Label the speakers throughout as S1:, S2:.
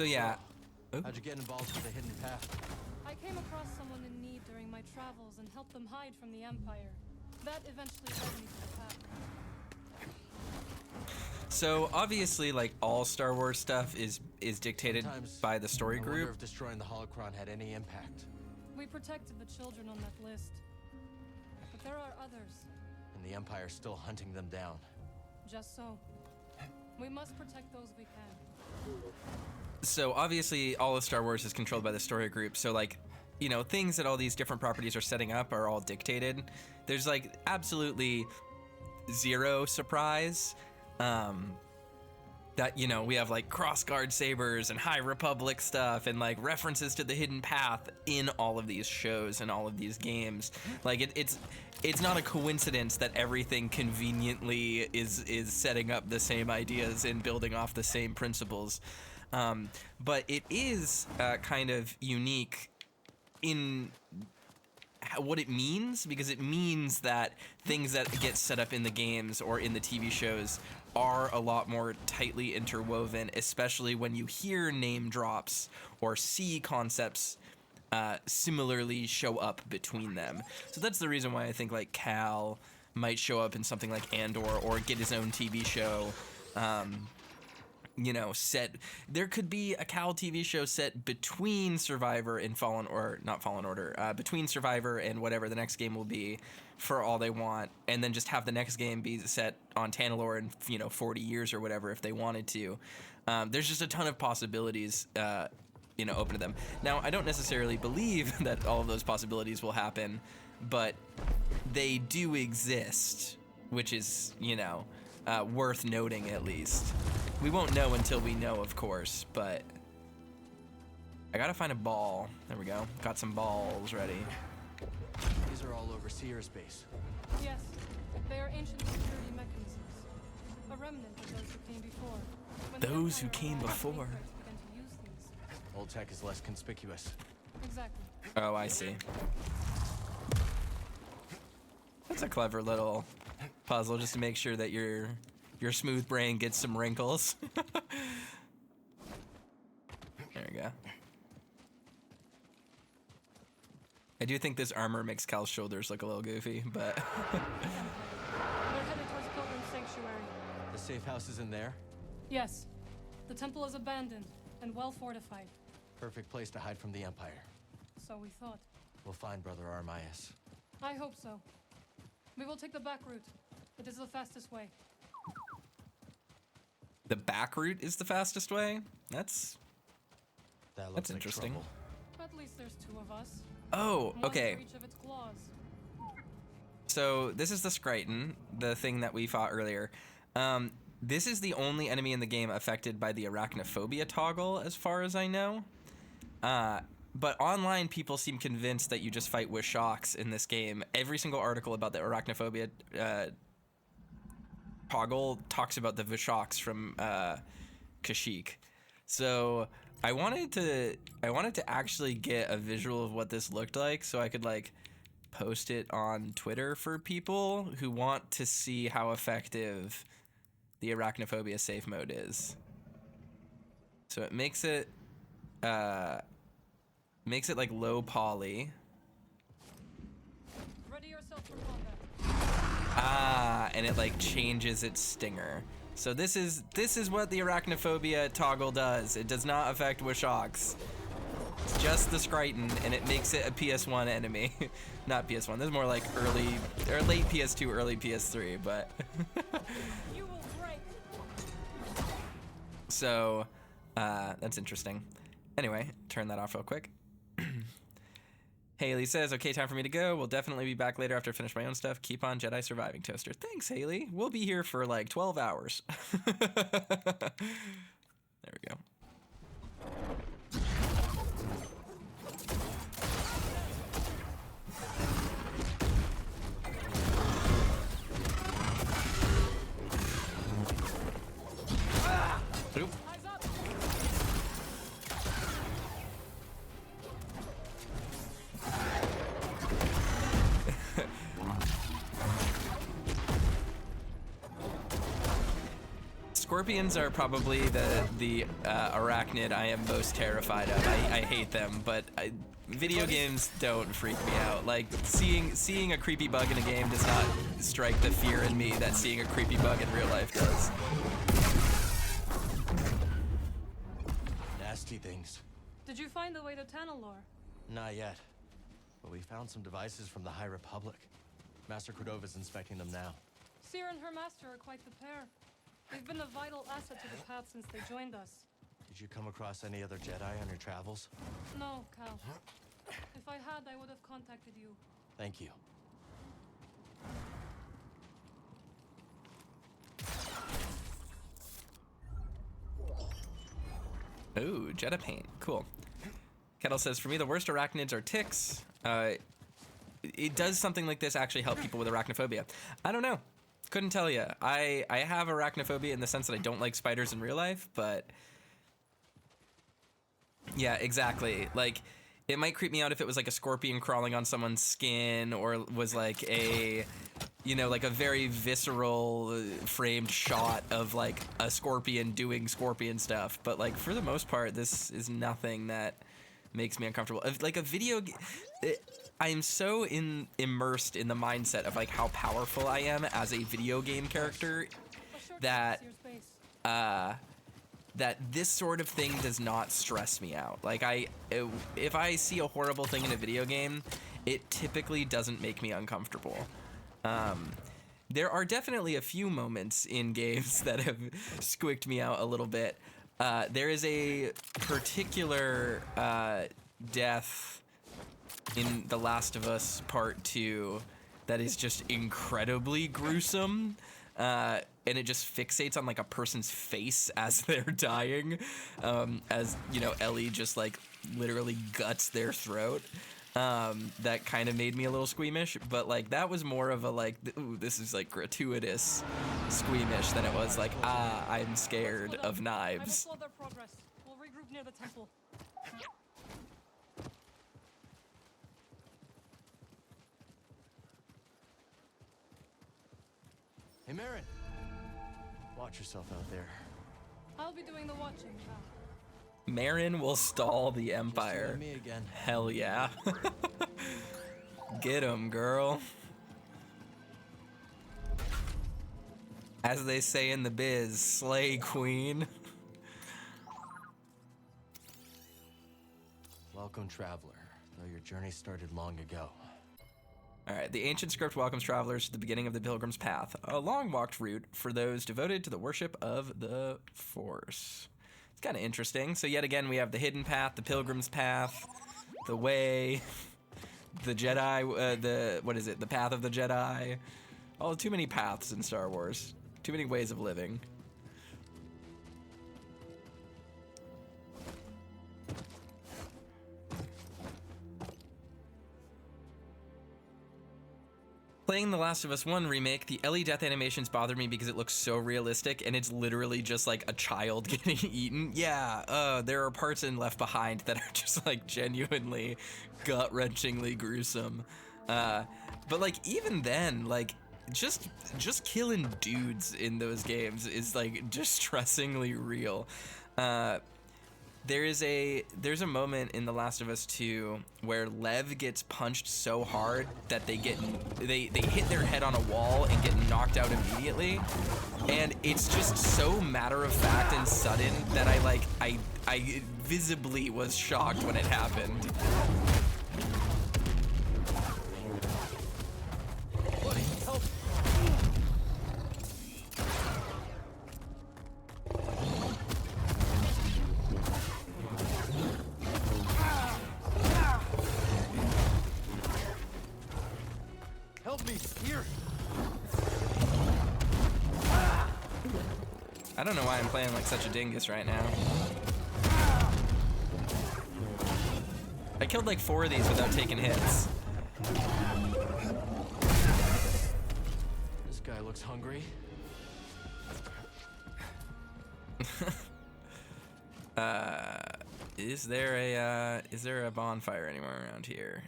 S1: So yeah. Oh.
S2: How'd you get involved with the hidden path?
S3: I came across someone in need during my travels and helped them hide from the Empire. That eventually led me to the path.
S1: So obviously, like all Star Wars stuff is dictated by the story
S2: I
S1: group.
S2: wonder if destroying the holocron had any impact.
S3: We protected the children on that list. But there are others.
S2: And the Empire's still hunting them down.
S3: Just so. We must protect those we can.
S1: So obviously all of Star Wars is controlled by the story group. So like, you know, things that all these different properties are setting up are all dictated. There's like absolutely zero surprise that, you know, we have like crossguard sabers and High Republic stuff and like references to the hidden path in all of these shows and all of these games. Like it's not a coincidence that everything conveniently is setting up the same ideas and building off the same principles. But it is kind of unique in what it means, because it means that things that get set up in the games or in the TV shows are a lot more tightly interwoven, especially when you hear name drops or see concepts similarly show up between them. So that's the reason why I think like Cal might show up in something like Andor or get his own TV show. You know, there could be a Cal TV show set between Survivor and not Fallen Order, between Survivor and whatever the next game will be, for all they want, and then just have the next game be set on Tanalorr in, you know, 40 years or whatever if they wanted to. There's just a ton of possibilities, you know, open to them. Now, I don't necessarily believe that all of those possibilities will happen, but they do exist, which is, you know, worth noting at least. We won't know until we know, of course, but I gotta find a ball. There we go. Got some balls ready.
S2: These are all over Cere's base.
S3: Yes, they are ancient security mechanisms. A remnant of those who came before. When
S1: Those who
S3: the Empire
S1: came
S3: arrived,
S1: before.
S3: began to use these.
S2: Old tech is less conspicuous.
S3: Exactly.
S1: Oh, I see. That's a clever little puzzle just to make sure that your smooth brain gets some wrinkles. There we go. I do think this armor makes Cal's shoulders look a little goofy, but...
S3: They're headed towards Pilgrim Sanctuary.
S2: The safe house is in there.
S3: Yes. The temple is abandoned and well fortified.
S2: Perfect place to hide from the Empire.
S3: So we thought.
S2: We'll find Brother Armias.
S3: I hope so. We will take the back route. It is the fastest way.
S1: The back route is the fastest way? That's
S2: That's
S1: interesting.
S2: Trouble.
S3: At least there's two of us.
S1: Oh,
S3: One
S1: okay.
S3: for each of its claws.
S1: So this is the Skriton, the thing that we fought earlier. This is the only enemy in the game affected by the arachnophobia toggle, as far as I know. But online, people seem convinced that you just fight with shocks in this game. Every single article about the arachnophobia toggle talks about the Vishaks from Kashyyyk. So I wanted to actually get a visual of what this looked like, so I could like post it on Twitter for people who want to see how effective the arachnophobia safe mode is. So it makes it like low poly.
S3: Ready yourself for combat.
S1: And it like changes its stinger. So this is what the arachnophobia toggle does. It does not affect Wishaks. It's just the Skriton, and it makes it a PS1 enemy. Not PS1. This is more like early or late PS2, early PS3, but
S3: You will break.
S1: so that's interesting. Anyway, turn that off real quick. Haley says, okay, time for me to go. We'll definitely be back later after I finish my own stuff. Keep on Jedi surviving, Toaster. Thanks, Haley. We'll be here for like 12 hours. There we go. Oop.
S3: Eyes up.
S1: Scorpions are probably the arachnid I am most terrified of. I hate them, but video games don't freak me out. Like, seeing a creepy bug in a game does not strike the fear in me that seeing a creepy bug in real life does.
S2: Nasty things.
S3: Did you find the way to Tanalor?
S2: Not yet. But we found some devices from the High Republic. Master Cordova's inspecting them now.
S3: Cere and her master are quite the pair. They've been a vital asset to the path since they joined us.
S2: Did you come across any other Jedi on your travels?
S3: No, Cal. If I had, I would have contacted you.
S2: Thank you.
S1: Ooh, Jedi paint. Cool. Kendal says, for me, the worst arachnids are ticks. It does something like this actually help people with arachnophobia? I don't know. Couldn't tell you. I have arachnophobia in the sense that I don't like spiders in real life, but yeah, exactly. Like, it might creep me out if it was like a scorpion crawling on someone's skin, or was like a, you know, like a very visceral framed shot of like a scorpion doing scorpion stuff. But like, for the most part, this is nothing that makes me uncomfortable. Like a video I am so immersed in the mindset of like how powerful I am as a video game character that that this sort of thing does not stress me out. Like if I see a horrible thing in a video game, it typically doesn't make me uncomfortable. There are definitely a few moments in games that have squicked me out a little bit. There is a particular death in The Last of Us Part 2 that is just incredibly gruesome, and it just fixates on like a person's face as they're dying, as you know, Ellie just like literally guts their throat. That kind of made me a little squeamish, but like that was more of a like, ooh, this is like gratuitous squeamish than it was like, I'm scared of knives.
S3: I will slow their progress. We'll regroup near the temple.
S2: Hey, Merrin! Watch yourself out there.
S3: I'll be doing the watching, Cal.
S1: Merrin will stall the Empire.
S2: Me again.
S1: Hell yeah. Get him, girl. As they say in the biz, slay queen.
S2: Welcome, traveler. Though your journey started long ago.
S1: All right, the ancient script welcomes travelers to the beginning of the Pilgrim's Path, a long-walked route for those devoted to the worship of the Force. It's kind of interesting. So yet again, we have the hidden path, the Pilgrim's Path, the way, the Jedi, what is it? The path of the Jedi. Oh, too many paths in Star Wars. Too many ways of living. Playing The Last of Us 1 remake, the Ellie death animations bother me because it looks so realistic and it's literally just like a child getting eaten. Yeah, there are parts in Left Behind that are just like genuinely gut-wrenchingly gruesome. But like even then, like just killing dudes in those games is like distressingly real. There's a moment in The Last of Us 2 where Lev gets punched so hard that they hit their head on a wall and get knocked out immediately, and it's just so matter of fact and sudden that I visibly was shocked when it happened.
S2: Buddy, help! Help me, here!
S1: I don't know why I'm playing like such a dingus right now. I killed like 4 of these without taking hits.
S2: This guy looks hungry.
S1: Is there a bonfire anywhere around here?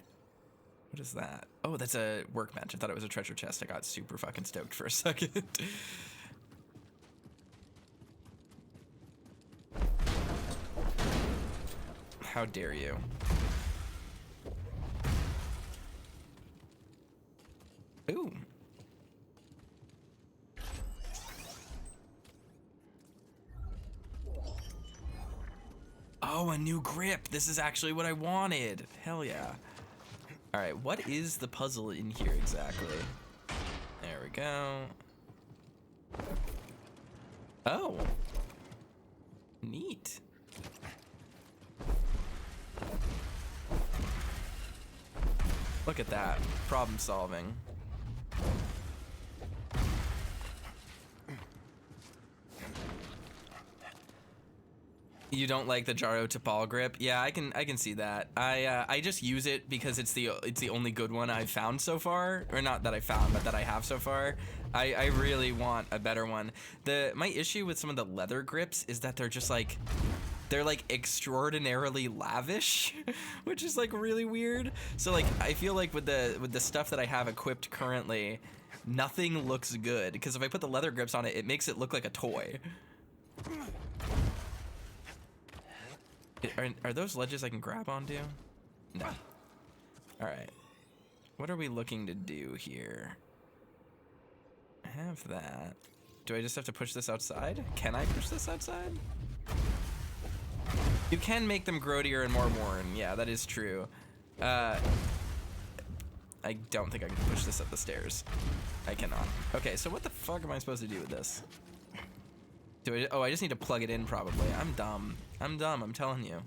S1: What is that? Oh, that's a workbench. I thought it was a treasure chest. I got super fucking stoked for a second. How dare you? Ooh. Oh, a new grip. This is actually what I wanted. Hell yeah. All right, what is the puzzle in here exactly? There we go. Oh. Neat. Look at that. Problem solving. You don't like the Jaro Tapal grip? Yeah, I can see that. I just use it because it's the only good one I've found so far, or not that I found, but that I have so far. I really want a better one. My issue with some of the leather grips is that they're just like they're like extraordinarily lavish, which is like really weird. So like I feel like with the stuff that I have equipped currently, nothing looks good because if I put the leather grips on it, it makes it look like a toy. Are those ledges I can grab onto? No. All right. What are we looking to do here? I have that. Do I just have to push this outside? Can I push this outside? You can make them grodier and more worn. Yeah, that is true. I don't think I can push this up the stairs. I cannot. Okay, so what the fuck am I supposed to do with this? I just need to plug it in probably. I'm dumb. I'm telling you.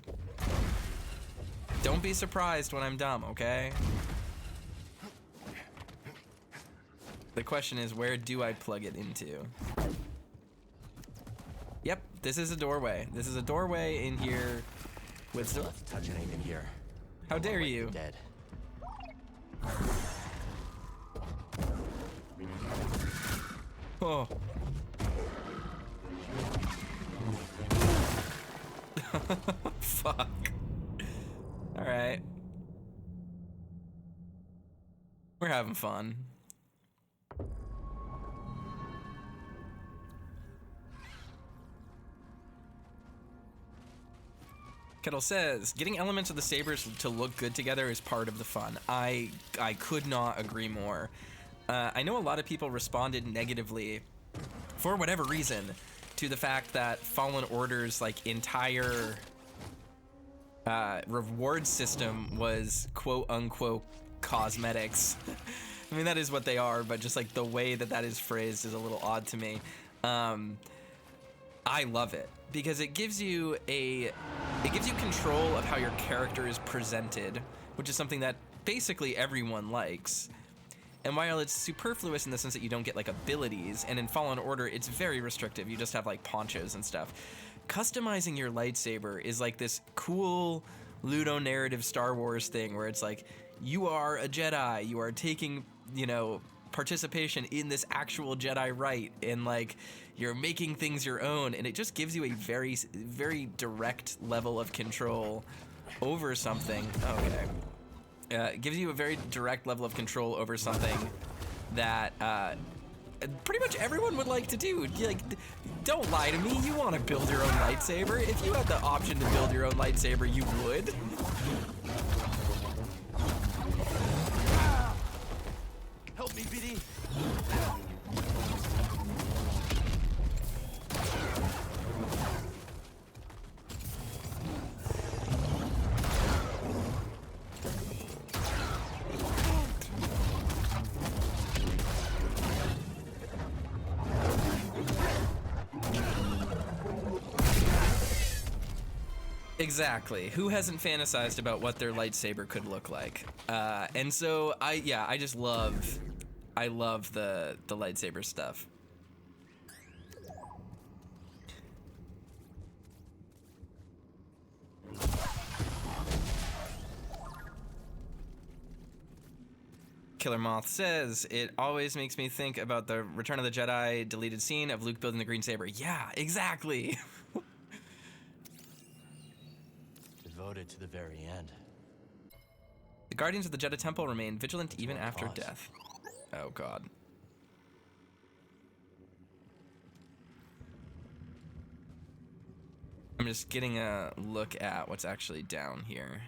S1: Don't be surprised when I'm dumb, okay? The question is, where do I plug it into? Yep, this is a doorway. This is a doorway in here with...
S2: Still have to touch anything here.
S1: How dare you?
S2: Dead.
S1: Oh. Fuck. All right. We're having fun. Kendal says, getting elements of the sabers to look good together is part of the fun. I could not agree more. I know a lot of people responded negatively, for whatever reason, to the fact that Fallen Order's like entire reward system was quote unquote cosmetics. I mean, that is what they are, but just like the way that is phrased is a little odd to me. I love it because it gives you control of how your character is presented, which is something that basically everyone likes. And while it's superfluous in the sense that you don't get like abilities, and in Fallen Order it's very restrictive, you just have like ponchos and stuff, customizing your lightsaber is like this cool ludonarrative Star Wars thing where it's like, you are a Jedi, you are taking, participation in this actual Jedi rite, and like you're making things your own, and it just gives you a very, very direct level of control over something. Okay. It gives you a very direct level of control over something that pretty much everyone would like to do. Like, don't lie to me. You want to build your own lightsaber. If you had the option to build your own lightsaber, you would.
S2: Help me, BD.
S1: Exactly. Who hasn't fantasized about what their lightsaber could look like? And so I love the lightsaber stuff. Killer Moth says, it always makes me think about the Return of the Jedi deleted scene of Luke building the green saber. Yeah, exactly.
S2: Devoted to the very end.
S1: The Guardians of the Jedi Temple remain vigilant even after
S2: Pause.
S1: death. Oh, God. I'm just getting a look at what's actually down here.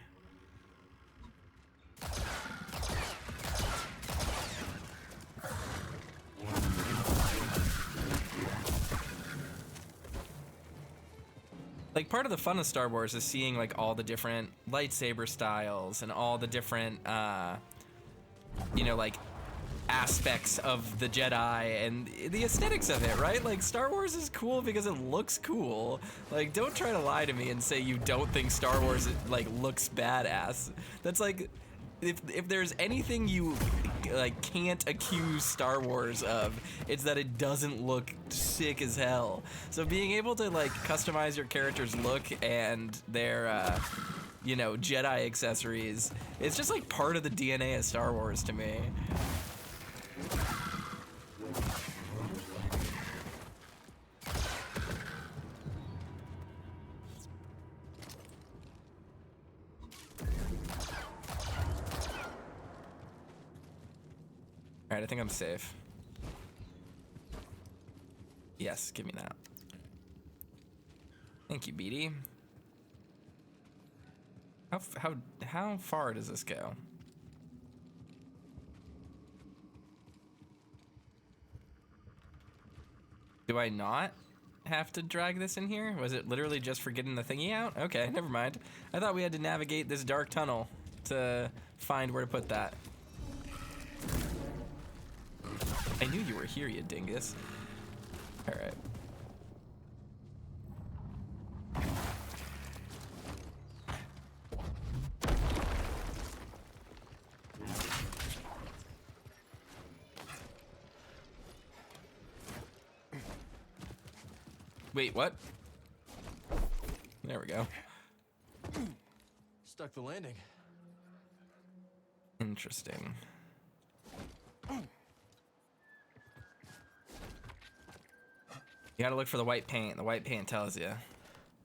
S1: Like, part of the fun of Star Wars is seeing like all the different lightsaber styles and all the different you know, like aspects of the Jedi and the aesthetics of it, right? Like, Star Wars is cool because it looks cool. Like, don't try to lie to me and say you don't think Star Wars like looks badass. That's like, if there's anything you like can't accuse Star Wars of, it's that it doesn't look sick as hell. So being able to like customize your character's look and their you know, Jedi accessories, it's just like part of the DNA of Star Wars to me. Alright, I think I'm safe. Yes, give me that. Thank you, Bede. How far does this go? Do I not have to drag this in here? Was it literally just for getting the thingy out? Okay, never mind. I thought we had to navigate this dark tunnel to find where to put that. I knew you were here, you dingus. All right. Wait, what? There we go.
S2: Stuck the landing.
S1: Interesting. You gotta look for the white paint. The white paint tells you.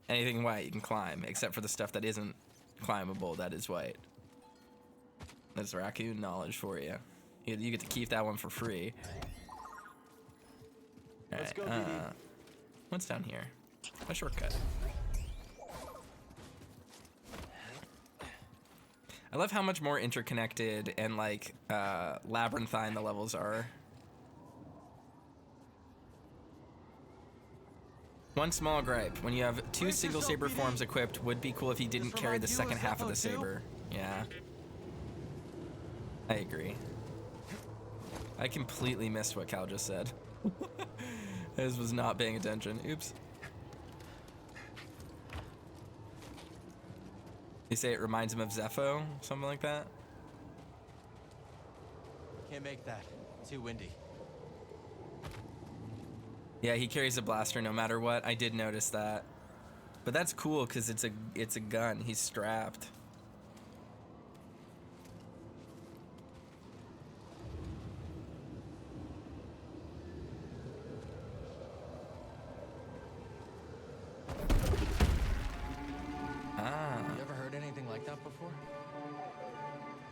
S1: Anything white you can climb, except for the stuff that isn't climbable, that is white. That's raccoon knowledge for you. You get to keep that one for free.
S2: Let's go,
S1: What's down here? A shortcut. I love how much more interconnected and like labyrinthine the levels are. One small gripe: when you have two single saber forms equipped, would be cool if you didn't carry the second half of the saber. Yeah, I agree. I completely missed what Cal just said. I just was not paying attention. Oops. You say it reminds him of Zepho, something like that?
S2: Can't make that. Too windy.
S1: Yeah, he carries a blaster no matter what. I did notice that. But that's cool because it's a gun. He's strapped.
S2: You ever heard anything like that before?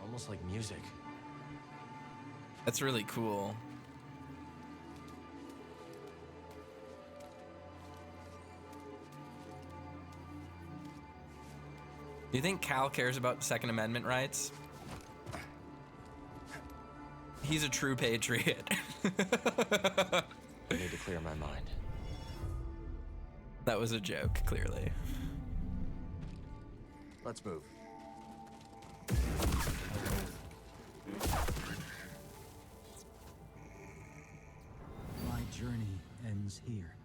S2: Almost like music.
S1: That's really cool. Do you think Cal cares about Second Amendment rights? He's a true patriot.
S2: I need to clear my mind.
S1: That was a joke, clearly.
S2: Let's move.
S4: My journey ends here.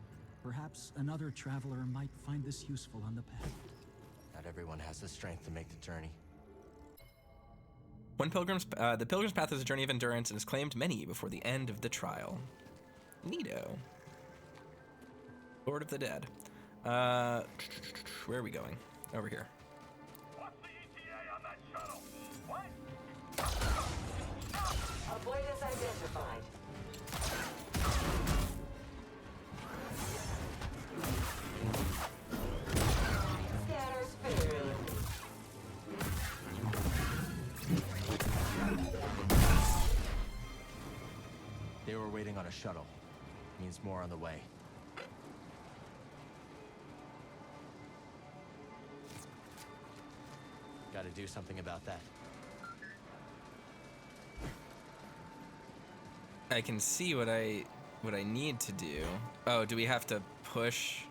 S4: Perhaps another traveler might find this useful on the path.
S2: Not everyone has the strength to make the journey.
S1: The Pilgrim's Path is a journey of endurance and has claimed many before the end of the trial. Neato. Lord of the Dead. Where are we going? Over here.
S5: What's the ETA on that shuttle? What?
S6: Avoidance identified. Scatter spirit.
S2: They were waiting on a shuttle. Means more on the way. Gotta do something about that.
S1: I can see what I need to do. Oh, do we have to push?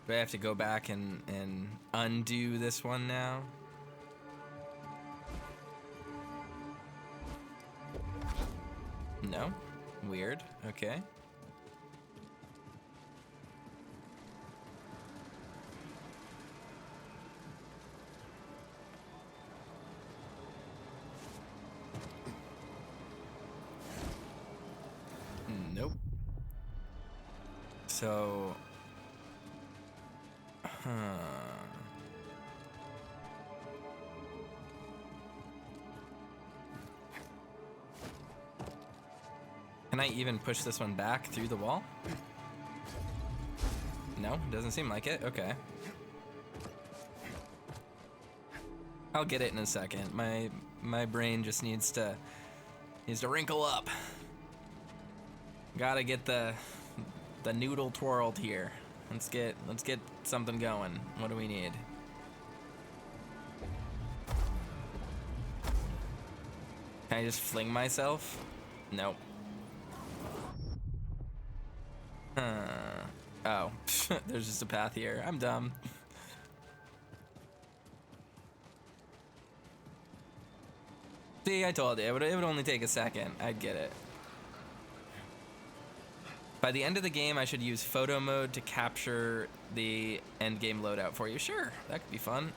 S1: Do I have to go back and undo this one now? No? Weird. Okay. Nope. So... Can I even push this one back through the wall? No, doesn't seem like it. Okay. I'll get it in a second. My brain just needs to wrinkle up. Gotta get the noodle twirled here. Let's get something going. What do we need? Can I just fling myself? Nope. Oh, there's just a path here. I'm dumb. See, I told you, it would only take a second. I'd get it. By the end of the game, I should use photo mode to capture the end game loadout for you. Sure, that could be fun.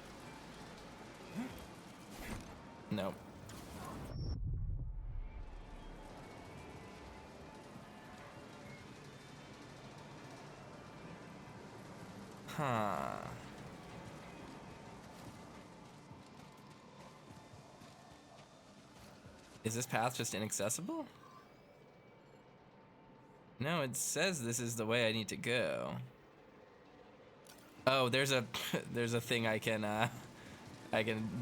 S1: Nope. Huh. Is this path just inaccessible? No, it says this is the way I need to go. Oh, there's a thing I can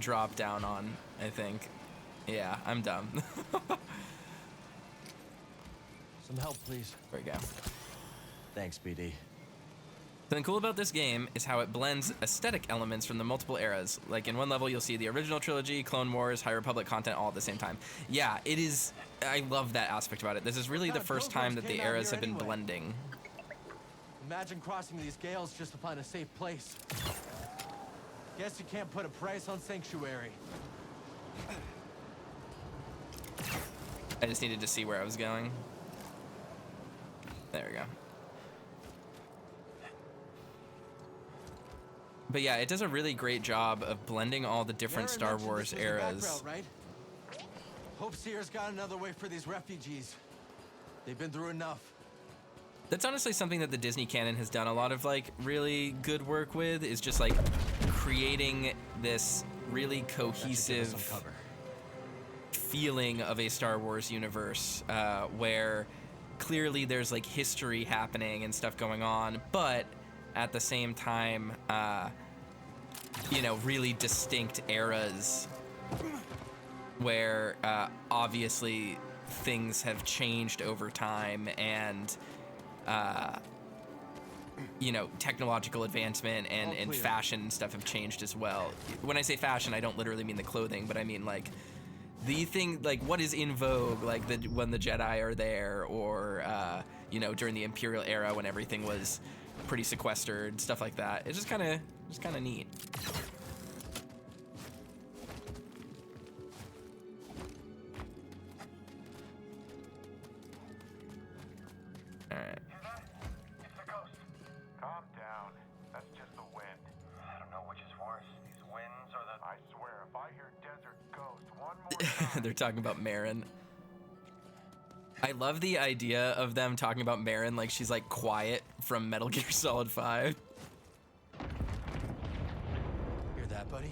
S1: drop down on, I think. Yeah, I'm dumb.
S2: Some help, please.
S1: There we go.
S2: Thanks, BD.
S1: Something cool about this game is how it blends aesthetic elements from the multiple eras. Like in one level, you'll see the original trilogy, Clone Wars, High Republic content all at the same time. Yeah, it is. I love that aspect about it. This is really the first time that the eras have been blending.
S2: Imagine crossing these gales just to find a safe place. Guess you can't put a price on Sanctuary.
S1: I just needed to see where I was going. There we go. But yeah, it does a really great job of blending all the different Star Wars eras.
S2: Right? Hope Cere's got another way for these refugees. They've been through enough.
S1: That's honestly something that the Disney canon has done a lot of like really good work with, is just like creating this really cohesive feeling of a Star Wars universe, where clearly there's like history happening and stuff going on, but at the same time, you know, really distinct eras where obviously things have changed over time, and you know, technological advancement and fashion and stuff have changed as well. When I say fashion, I don't literally mean the clothing, but I mean like the thing, like what is in vogue, like when the Jedi are there, or you know, during the Imperial era when everything was pretty sequestered, stuff like that. It's just kind of neat. All right.
S5: It's the ghost. Calm down. That's just the wind. I don't know which is worse, these winds or the... I swear, if I hear desert ghost one more time...
S1: They're talking about Merrin. I love the idea of them talking about Merrin like she's like quiet from Metal Gear Solid 5.
S2: Hear that, buddy?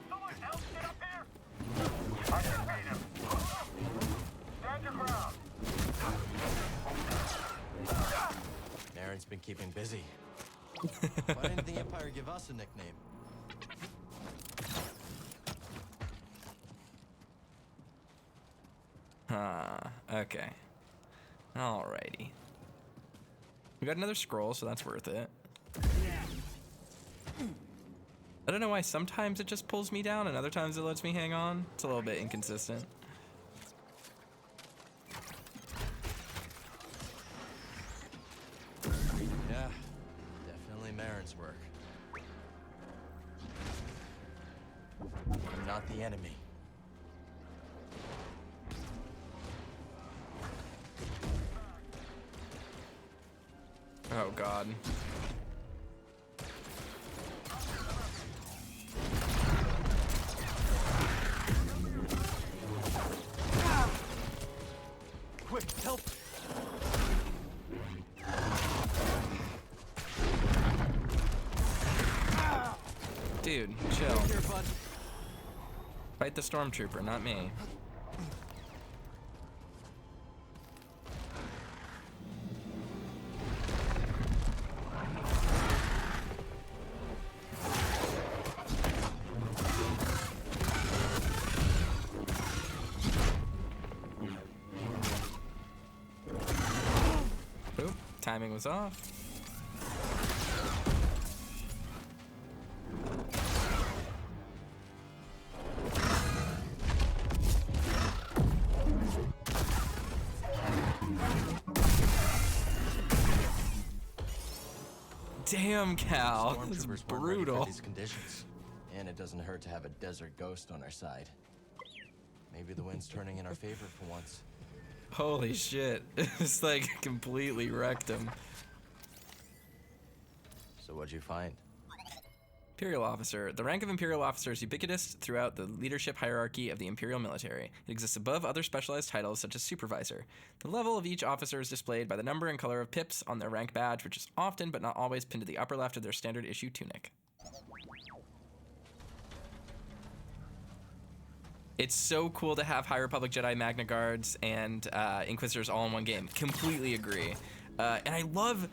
S5: Someone else get up here! I can beat him. Stand your ground.
S2: Merrin's been keeping busy. Why didn't the Empire give us a nickname?
S1: Okay. Alrighty. We got another scroll, so that's worth it. I don't know why sometimes it just pulls me down and other times it lets me hang on. It's a little bit inconsistent.
S2: Yeah, definitely Merrin's work. I'm not the enemy.
S1: Oh god.
S2: Quick, help!
S1: Dude, chill.
S2: Here, bud.
S1: Fight the stormtrooper, not me. Oop, timing was off. Damn, Cal, this is
S2: Stormtroopers weren't ready for
S1: brutal.
S2: these conditions. And it doesn't hurt to have a desert ghost on our side. Maybe the wind's turning in our favor for once.
S1: Holy shit, it's like completely wrecked him.
S2: So what'd you find?
S1: Imperial officer. The rank of Imperial officer is ubiquitous throughout the leadership hierarchy of the Imperial military. It exists above other specialized titles such as supervisor. The level of each officer is displayed by the number and color of pips on their rank badge, which is often but not always pinned to the upper left of their standard issue tunic. It's so cool to have High Republic Jedi Magna Guards and Inquisitors all in one game. Completely agree. And I love...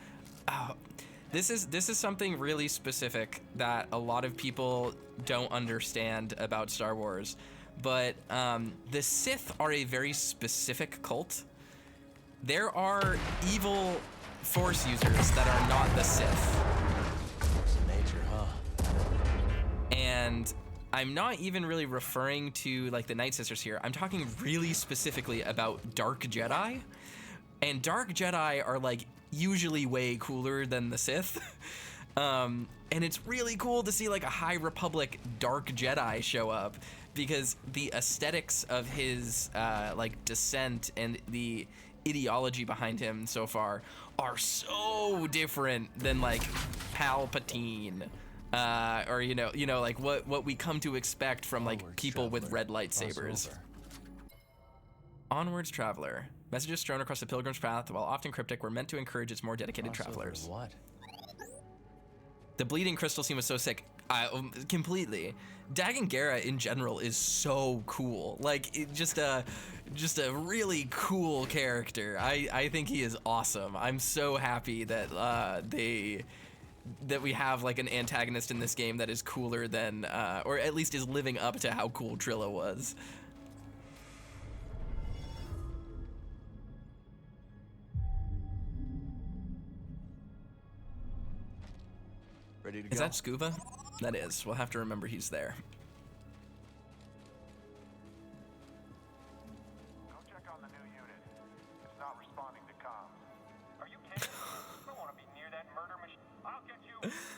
S1: This is something really specific that a lot of people don't understand about Star Wars, but the Sith are a very specific cult. There are evil Force users that are not the Sith.
S2: Force of nature, huh?
S1: And I'm not even really referring to like the Nightsisters here. I'm talking really specifically about Dark Jedi. And Dark Jedi are like usually way cooler than the Sith. And it's really cool to see like a High Republic Dark Jedi show up because the aesthetics of his like descent and the ideology behind him so far are so different than like Palpatine or you know like what we come to expect from like
S2: Onwards,
S1: people with
S2: traveler.
S1: red lightsabers.
S2: Cross over.
S1: Onwards, traveler. Messages strewn across the Pilgrim's path, while often cryptic, were meant to encourage its more dedicated
S2: Cross over
S1: travelers.
S2: What?
S1: The bleeding crystal scene was so sick. Completely. Dagan Gera in general is so cool. Like, just a really cool character. I think he is awesome. I'm so happy that that we have like an antagonist in this game that is cooler than, or at least is living up to how cool Trilla was.
S2: Ready to
S1: Is
S2: go?
S1: that Scuba? That is. We'll have to remember he's there.
S5: Go check on the new unit. It's not responding to comms. Are you kidding? I don't want to be near that murder machine. I'll get you.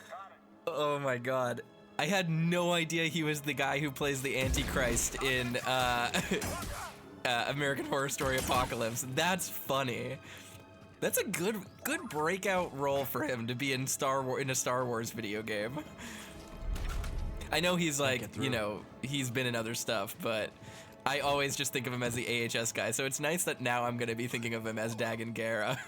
S5: Got it.
S1: Oh my god. I had no idea he was the guy who plays the Antichrist in American Horror Story Apocalypse. That's funny. That's a good breakout role for him to be in a Star Wars video game. I know he's like, you know, he's been in other stuff, but I always just think of him as the AHS guy. So it's nice that now I'm gonna be thinking of him as Dagan Gera.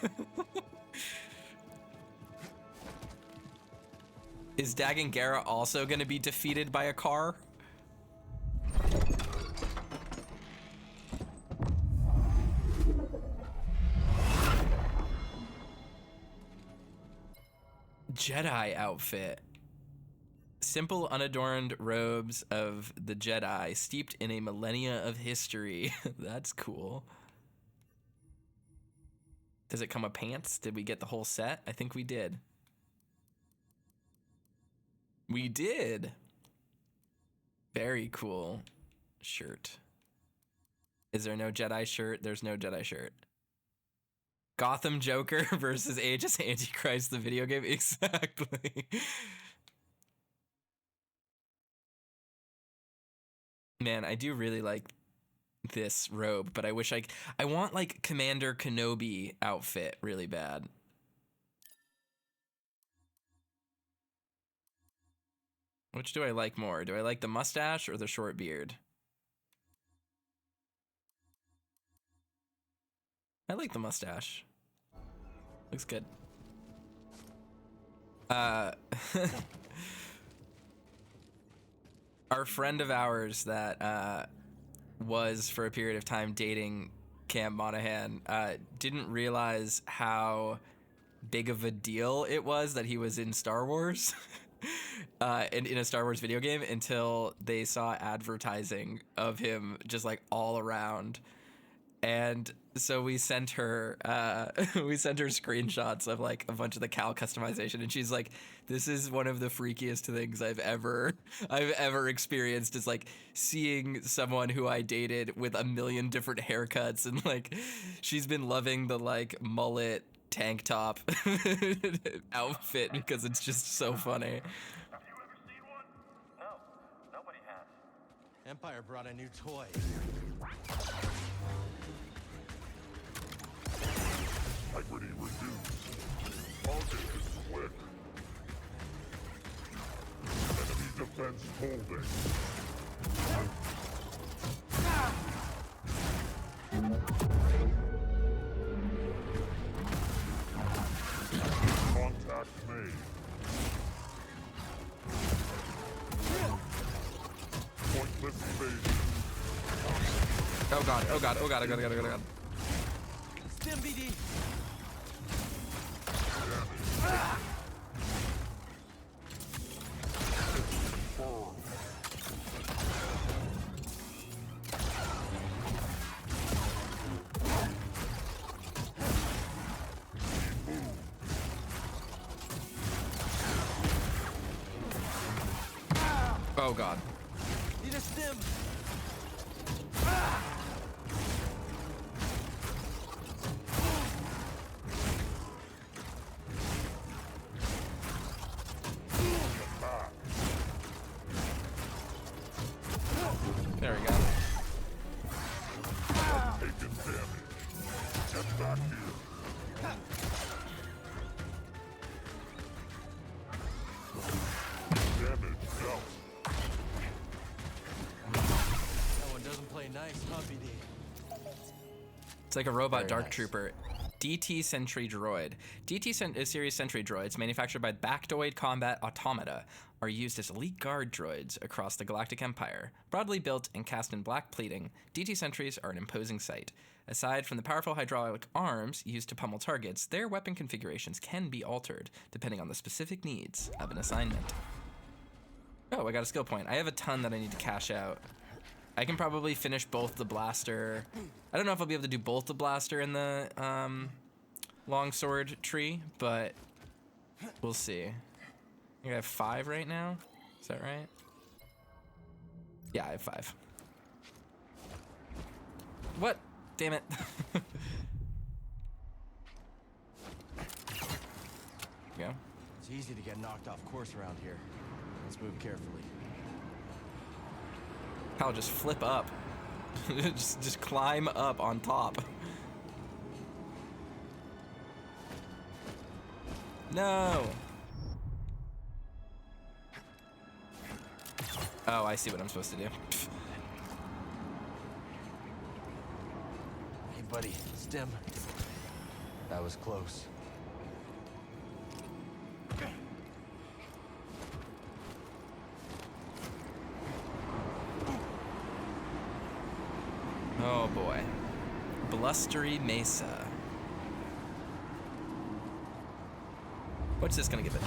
S1: Is Dagan Gera also gonna be defeated by a car? Jedi outfit. Simple, unadorned robes of the Jedi, steeped in a millennia of history. That's cool. Does it come with pants? Did we get the whole set? I think we did. We did. Very cool shirt. Is there no Jedi shirt? There's no Jedi shirt. Gotham Joker versus Aegis Antichrist, the video game. Exactly. Man, I do really like this robe, but I wish I want like Commander Kenobi outfit really bad. Which do I like more? Do I like the mustache or the short beard? I like the mustache. Looks good. Our friend of ours that was for a period of time dating Cam Monaghan didn't realize how big of a deal it was that he was in Star Wars. In a Star Wars video game until they saw advertising of him just like all around. And so we sent her screenshots of like a bunch of the Cal customization, and she's like, this is one of the freakiest things I've ever experienced, is like seeing someone who I dated with a million different haircuts, and like she's been loving the like mullet tank top outfit because it's just so funny.
S5: Have you ever seen one? No, nobody has.
S2: Empire brought a new toy.
S5: Integrity reduced. Target is split. Enemy defense holding. Contact made. Pointless evasion.
S1: Oh god, oh god, oh god, oh god, oh god, oh god.
S2: Stim BD.
S1: Oh god.
S2: Need a stim.
S1: There we go.
S5: Taking damage. Get back here. Damage dealt.
S2: That one doesn't play nice, huh, BD?
S1: It's like a robot
S2: Very
S1: dark
S2: nice.
S1: trooper. DT Sentry Droid. Series Sentry droids, manufactured by Bactoid Combat Automata, are used as elite guard droids across the Galactic Empire. Broadly built and cast in black plating, DT Sentries are an imposing sight. Aside from the powerful hydraulic arms used to pummel targets, their weapon configurations can be altered, depending on the specific needs of an assignment. Oh, I got a skill point. I have a ton that I need to cash out. I can probably finish both the blaster. I don't know if I'll be able to do both the blaster and the longsword tree, but we'll see. I think I have 5 right now. Is that right? Yeah, I have 5. What? Damn it. Yeah.
S2: It's easy to get knocked off course around here. Let's move carefully.
S1: I'll just flip up. just climb up on top. No. Oh, I see what I'm supposed to do.
S2: Hey, buddy, stim. That was close.
S1: Oh boy. Blustery Mesa. What's this gonna give it?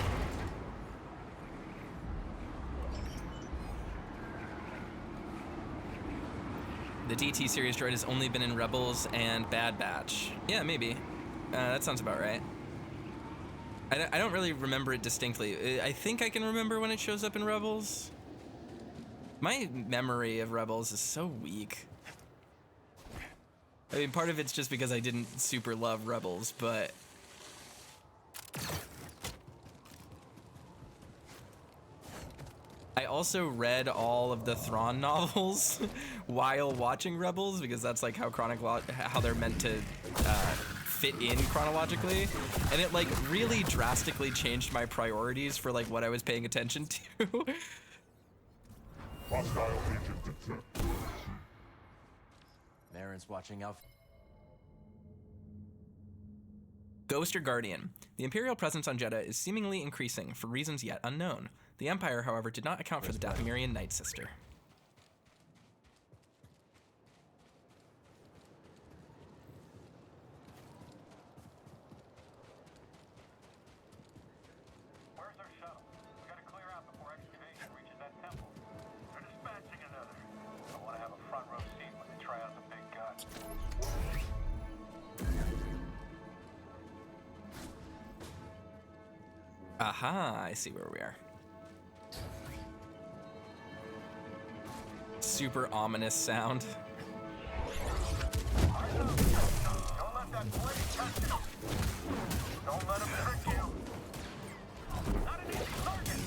S1: The DT series droid has only been in Rebels and Bad Batch. Yeah, maybe. That sounds about right. I don't really remember it distinctly. I think I can remember when it shows up in Rebels. My memory of Rebels is so weak. I mean, part of it's just because I didn't super love Rebels, but... I also read all of the Thrawn novels while watching Rebels, because that's like how how they're meant to fit in chronologically, and it like really drastically changed my priorities for like what I was paying attention to.
S5: Hostile agent detected.
S2: Merrin's watching out.
S1: Ghost or Guardian. The Imperial presence on Jedha is seemingly increasing for reasons yet unknown. The Empire, however, did not account for the Dathomirian Nightsister.
S5: Where's our shuttle? We gotta clear out before excavation reaches that temple. They're dispatching another. I wanna have a front row seat when they try out the big gun.
S1: Aha, I see where we are. Super ominous sound.
S5: Don't let that blade touch you. Don't let him trick you. Not an easy target.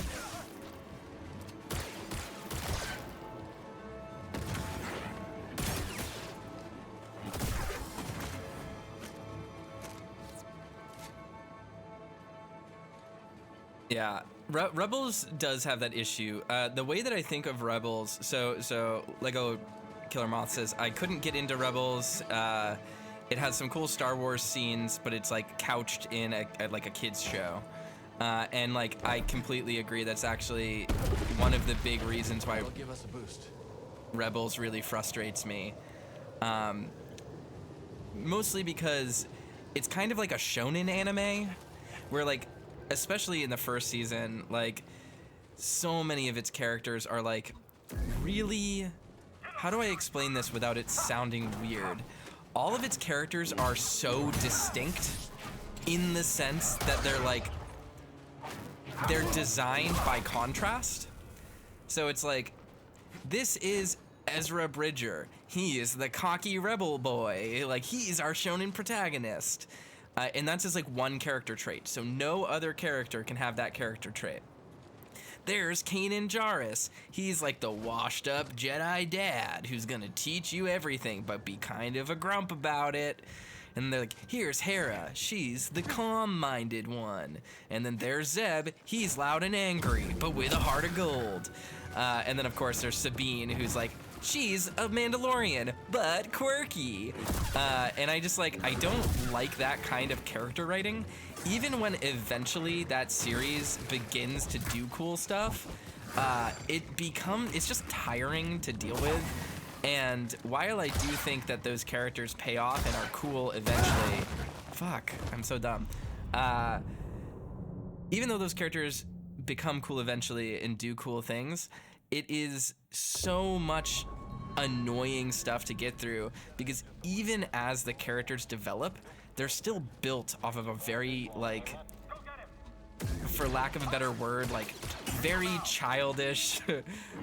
S1: Yeah, Rebels does have that issue. The way that I think of Rebels, so Lego Killer Moth says, I couldn't get into Rebels. It has some cool Star Wars scenes, but it's like couched in like a kid's show. And like, I completely agree. That's actually one of the big reasons why
S2: It'll give us a boost.
S1: Rebels really frustrates me. Mostly because it's kind of like a shonen anime, where like, especially in the first season, like so many of its characters are like really, how do I explain this without it sounding weird? All of its characters are so distinct in the sense that they're designed by contrast. So it's like, this is Ezra Bridger. He is the cocky rebel boy. Like, he's our shonen protagonist. And that's just like one character trait. So no other character can have that character trait. There's Kanan Jarrus. He's like the washed up Jedi dad who's gonna teach you everything, but be kind of a grump about it. And they're like, here's Hera. She's the calm-minded one. And then there's Zeb. He's loud and angry, but with a heart of gold. And then of course there's Sabine, who's like, she's a Mandalorian, but quirky. And I just like, I don't like that kind of character writing. Even when eventually that series begins to do cool stuff, it's just tiring to deal with. And while I do think that those characters pay off and are cool eventually, fuck, I'm so dumb. Even though those characters become cool eventually and do cool things, it is so much annoying stuff to get through, because even as the characters develop, they're still built off of a very, like, for lack of a better word, like, very childish,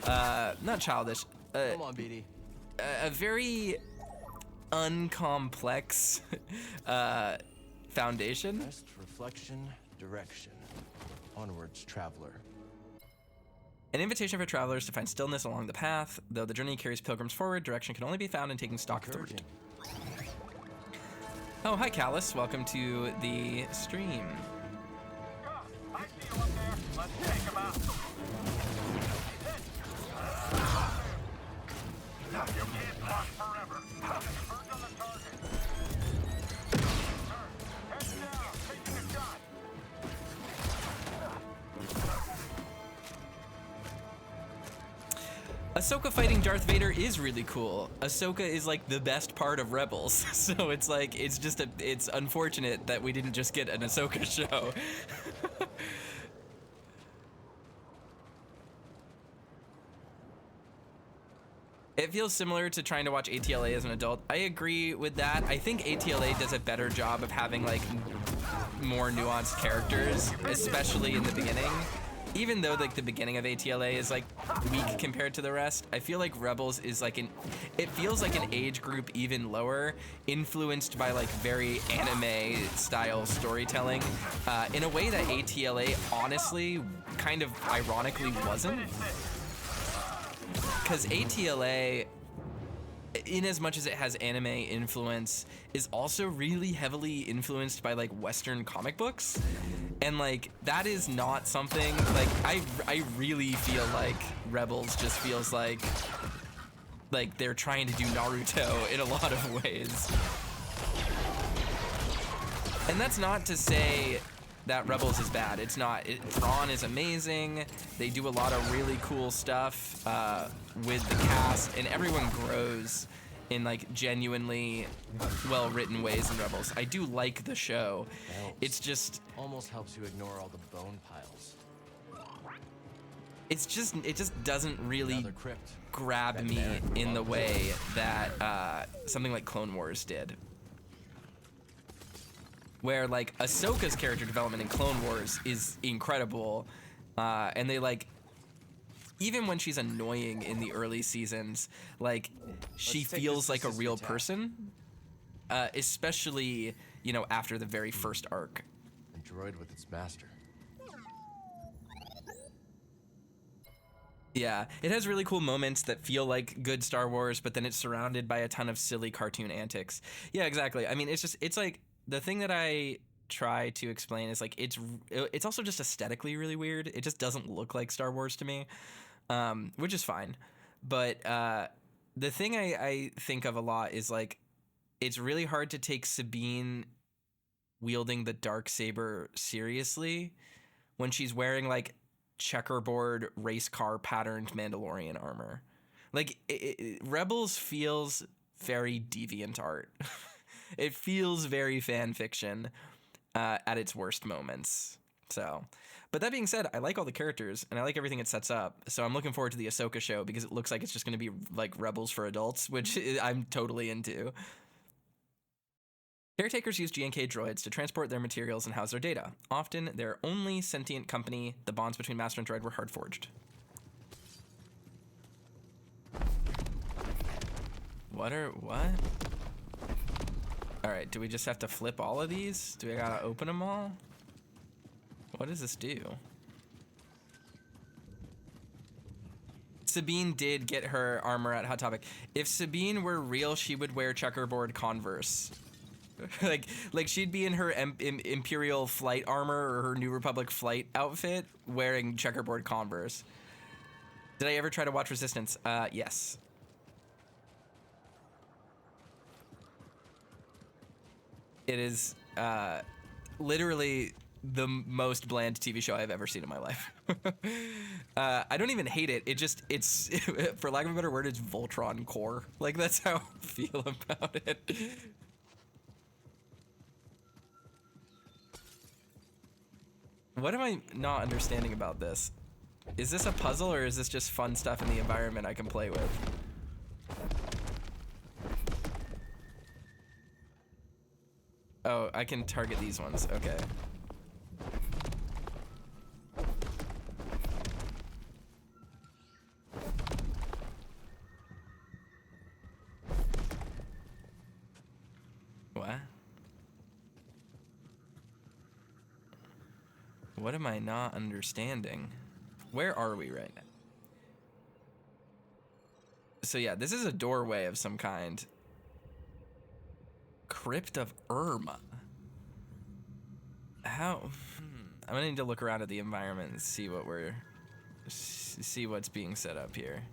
S1: not childish,
S2: Come on, BD.
S1: a very uncomplex foundation.
S2: Rest, reflection, direction. Onwards, traveler.
S1: An invitation for travelers to find stillness along the path. Though the journey carries pilgrims forward, direction can only be found in taking stock of the route. Oh, hi, Callus. Welcome to the stream.
S5: I see you up there. Let's take him out. You can't block forever. Birds on the target. Heads down. Taking a shot.
S1: Ahsoka fighting Darth Vader is really cool. Ahsoka is like the best part of Rebels, so it's like, it's unfortunate that we didn't just get an Ahsoka show. It feels similar to trying to watch ATLA as an adult. I agree with that. I think ATLA does a better job of having like more nuanced characters, especially in the beginning. Even though like the beginning of ATLA is like weak compared to the rest, I feel like Rebels is like it feels like an age group even lower, influenced by like very anime style storytelling, in a way that ATLA honestly kind of ironically wasn't. Because ATLA, in as much as it has anime influence, is also really heavily influenced by like Western comic books, and like that is not something like I really feel like Rebels just feels like they're trying to do Naruto in a lot of ways. And that's not to say that Rebels is bad. It's not. Thrawn is amazing. They do a lot of really cool stuff with the cast, and everyone grows in like genuinely well-written ways in Rebels. I do like the show. It's just
S2: almost helps you ignore all the bone piles.
S1: it just doesn't really
S2: Another crypt.
S1: grab me in the way that something like Clone Wars did. Where like Ahsoka's character development in Clone Wars is incredible, and they like, even when she's annoying in the early seasons, like she feels like a real person, especially after the very first arc.
S2: A droid with its master.
S1: Yeah, it has really cool moments that feel like good Star Wars, but then it's surrounded by a ton of silly cartoon antics. Yeah, exactly. I mean, it's like. The thing that I try to explain is like it's also just aesthetically really weird. It just doesn't look like Star Wars to me, which is fine. But the thing I think of a lot is like it's really hard to take Sabine wielding the darksaber seriously when she's wearing like checkerboard race car patterned Mandalorian armor. Like Rebels feels very deviant art. It feels very fan fiction at its worst moments. So, but that being said, I like all the characters and I like everything it sets up. So I'm looking forward to the Ahsoka show because it looks like it's just going to be like Rebels for adults, which I'm totally into. Caretakers use G&K droids to transport their materials and house their data. Often, their only sentient company, the bonds between master and droid were hard forged. What? All right, do we just have to flip all of these? Do we gotta open them all? What does this do? Sabine did get her armor at Hot Topic. If Sabine were real, she would wear checkerboard Converse. like she'd be in her Imperial flight armor or her New Republic flight outfit wearing checkerboard Converse. Did I ever try to watch Resistance? Yes. It is literally the most bland TV show I've ever seen in my life. I don't even hate it. It's for lack of a better word, it's Voltron core. Like that's how I feel about it. What am I not understanding about this? Is this a puzzle or is this just fun stuff in the environment I can play with? Oh, I can target these ones. Okay. What? What am I not understanding? Where are we right now? So yeah, this is a doorway of some kind. Crypt of Irma. How? I'm gonna need to look around at the environment and see what's being set up here.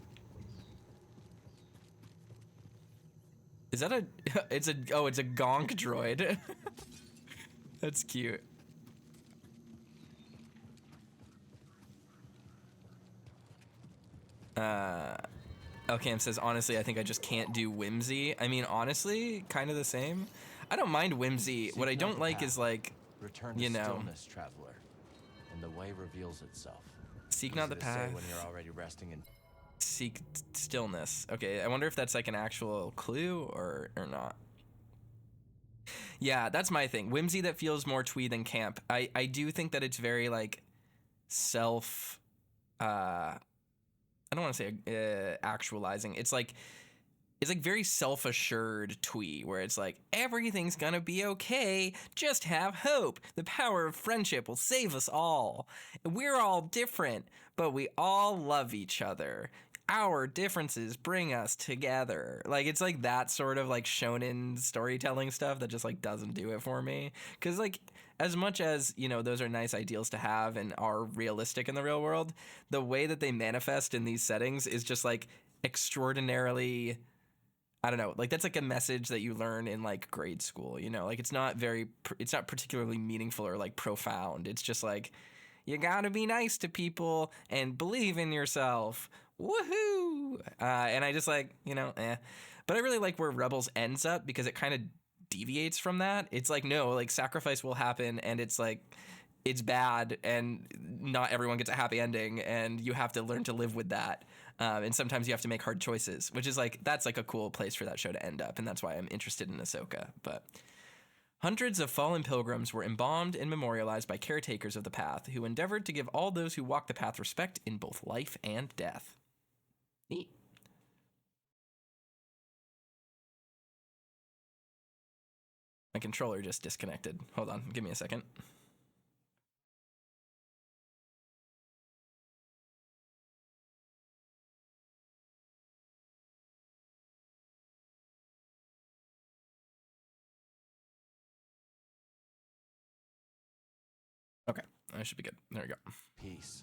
S1: Is that it's a gonk droid. That's cute. Elcam says, honestly, I think I just can't do whimsy. I mean, honestly, kind of the same. I don't mind whimsy. What I don't like is like,
S2: return to stillness, traveler, and the way reveals itself.
S1: Seek not the path.
S2: When you're already resting in.
S1: Seek stillness. Okay, I wonder if that's like an actual clue or not. Yeah, that's my thing. Whimsy that feels more twee than camp. I do think that it's very like self I don't want to say actualizing. It's like very self-assured twee where it's like everything's gonna be okay, just have hope, the power of friendship will save us all, we're all different but we all love each other, our differences bring us together. Like it's like that sort of like shonen storytelling stuff that just like doesn't do it for me, because like as much as, you know, those are nice ideals to have and are realistic in the real world, the way that they manifest in these settings is just like extraordinarily, I don't know, like that's like a message that you learn in like grade school, you know, like it's not particularly meaningful or like profound. It's just like, you gotta be nice to people and believe in yourself. Woohoo! And I just like, you know, But I really like where Rebels ends up because it kind of deviates from that. It's like, no, like sacrifice will happen and it's like, it's bad and not everyone gets a happy ending and you have to learn to live with that. And sometimes you have to make hard choices, which is like, that's like a cool place for that show to end up. And that's why I'm interested in Ahsoka. But hundreds of fallen pilgrims were embalmed and memorialized by caretakers of the path who endeavored to give all those who walk the path respect in both life and death. Neat. My controller just disconnected. Hold on, give me a second. Okay, that should be good. There we go.
S2: Peace.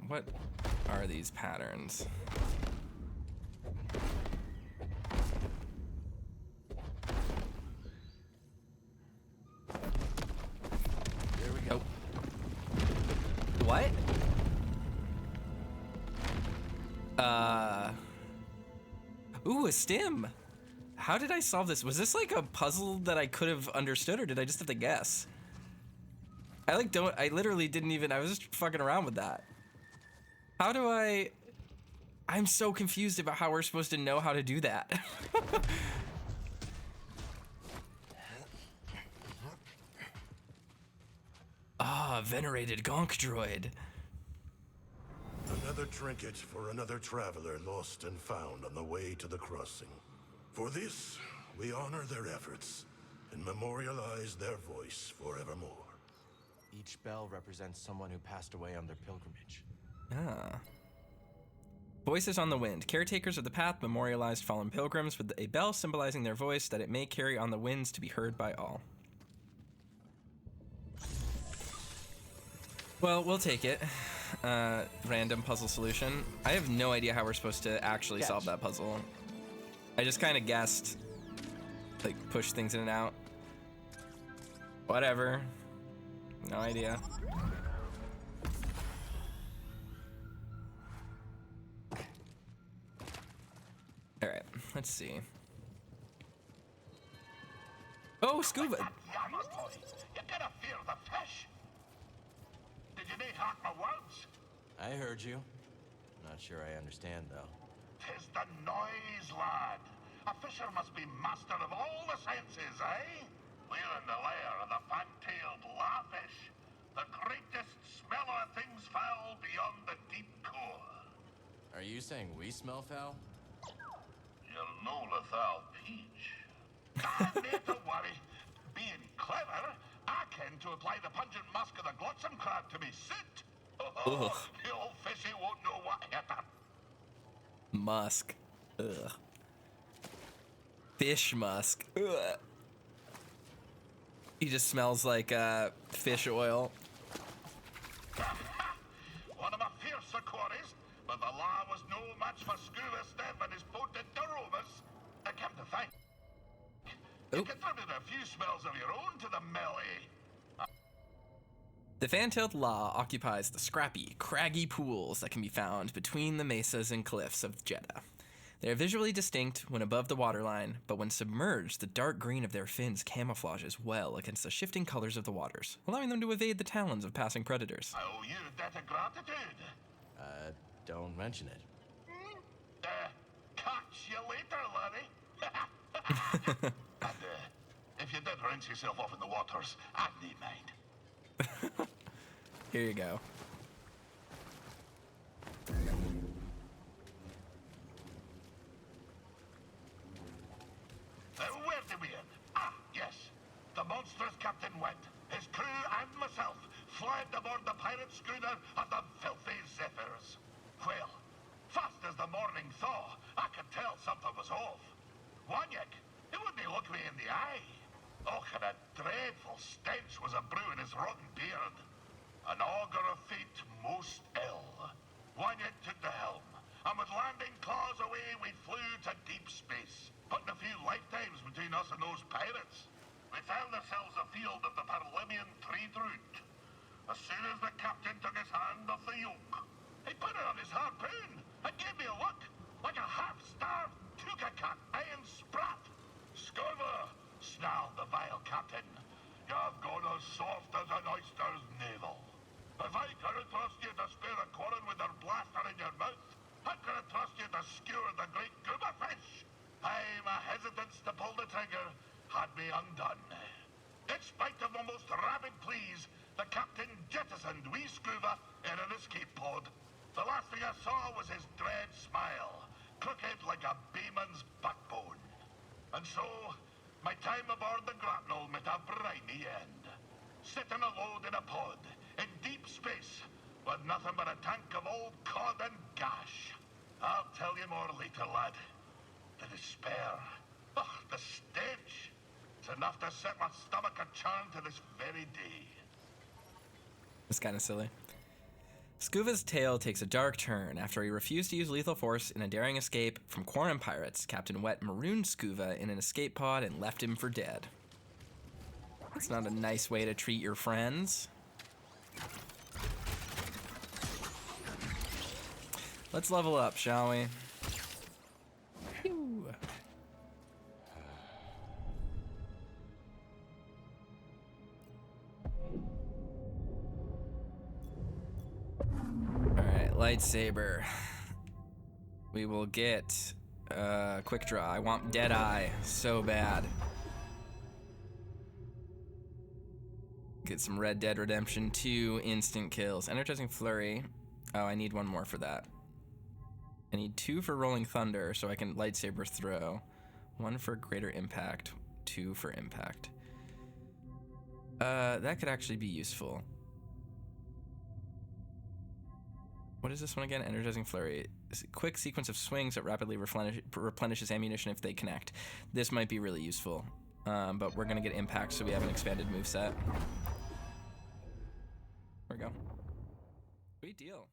S1: What are these patterns?
S2: There we go.
S1: Oh. What? Ooh, a stim. How did I solve this? Was this like a puzzle that I could have understood, or did I just have to guess? I literally didn't even, I was just fucking around with that. How do I'm so confused about how we're supposed to know how to do that. Ah, venerated gonk droid.
S7: Another trinket for another traveler lost and found on the way to the crossing. For this, we honor their efforts and memorialize their voice forevermore.
S2: Each bell represents someone who passed away on their pilgrimage.
S1: Ah. Voices on the wind. Caretakers of the path memorialized fallen pilgrims with a bell symbolizing their voice that it may carry on the winds to be heard by all. Well, we'll take it. Random puzzle solution. I have no idea how we're supposed to actually solve that puzzle. I just kind of guessed. Like, push things in and out. Whatever. No idea. Alright, let's see. Oh, scuba!
S5: You gotta fear the fish. Did you not hear my words?
S2: I heard you. Not sure I understand, though.
S5: 'Tis the noise, lad. A fisher must be master of all the senses, eh? We're in the lair of the fan-tailed larfish, the greatest smeller of things foul beyond the deep core.
S2: Are you saying we smell foul?
S5: You'll know Lethal Peach. Need to worry. Being clever, I can to apply the pungent musk of the glotsome crab to me suit. Oh, the old fishy won't know what hit her.
S1: Musk. Ugh. Fish musk. Ugh. He just smells like fish oil.
S5: One of my fiercer quarries, but the law was no match for Scuba Steph and his potent aromas. I came to think. You contributed a few smells of your own to the melee.
S1: The fan-tailed law occupies the scrappy, craggy pools that can be found between the mesas and cliffs of Jeddah. They are visually distinct when above the waterline, but when submerged, the dark green of their fins camouflages well against the shifting colors of the waters, allowing them to evade the talons of passing predators.
S5: I owe you a debt of gratitude.
S2: Don't mention it.
S5: Catch you later, laddie. And, if you did rinse yourself off in the waters, I'd need mind.
S1: Here you go.
S5: Where did we end? Ah, yes. The monstrous Captain Wet, his crew and myself fled aboard the pirate schooner of the filthy Zephyrs. Well, fast as the morning thaw, I could tell something was off. Wanyik, he wouldn't look me in the eye. Oh, and a dreadful stench was a brewing his rotten beard. An augur of fate most ill. Wanyik took the helm, and with landing claws away, we flew to deep space, putting a few lifetimes between us and those pirates. We found ourselves afield of the Parliamian trade route. As soon as the captain took his hand off the yoke, he put it on his harpoon and gave me a look, like a half-starved tuka-cat iron sprat. Scurver, snarled the vile captain. You've gone as soft as an oyster's navel. If I couldn't trust you to spare a quarren with their blaster in your mouth, how could I trust you to skewer the great goober fish? Aye, my hesitance to pull the trigger had me undone. In spite of my most rabid pleas, the captain jettisoned wee Scuba in an escape pod. The last thing I saw was his dread smile, crooked like a bayman's backbone. And so, my time aboard the grapnel met a briny end. Sitting alone in a pod, in deep space, with nothing but a tank of old cod and gash. I'll tell you more later, lad. The despair, the stench. It's enough to set my stomach a churn to this very day.
S1: It's kind of silly. Scuba's tale takes a dark turn after he refused to use lethal force in a daring escape from Quarren pirates. Captain Wet marooned Scuba in an escape pod and left him for dead. That's not a nice way to treat your friends. Let's level up, shall we? Phew. Alright, lightsaber. We will get quick draw. I want Deadeye so bad. Get some Red Dead Redemption 2 instant kills. Energizing Flurry. Oh, I need one more for that. I need 2 for Rolling Thunder so I can lightsaber throw. 1 for Greater Impact. 2 for Impact. That could actually be useful. What is this one again? Energizing Flurry. It's a quick sequence of swings that rapidly replenishes ammunition if they connect. This might be really useful. But we're going to get Impact so we have an expanded moveset. There we go. Sweet deal.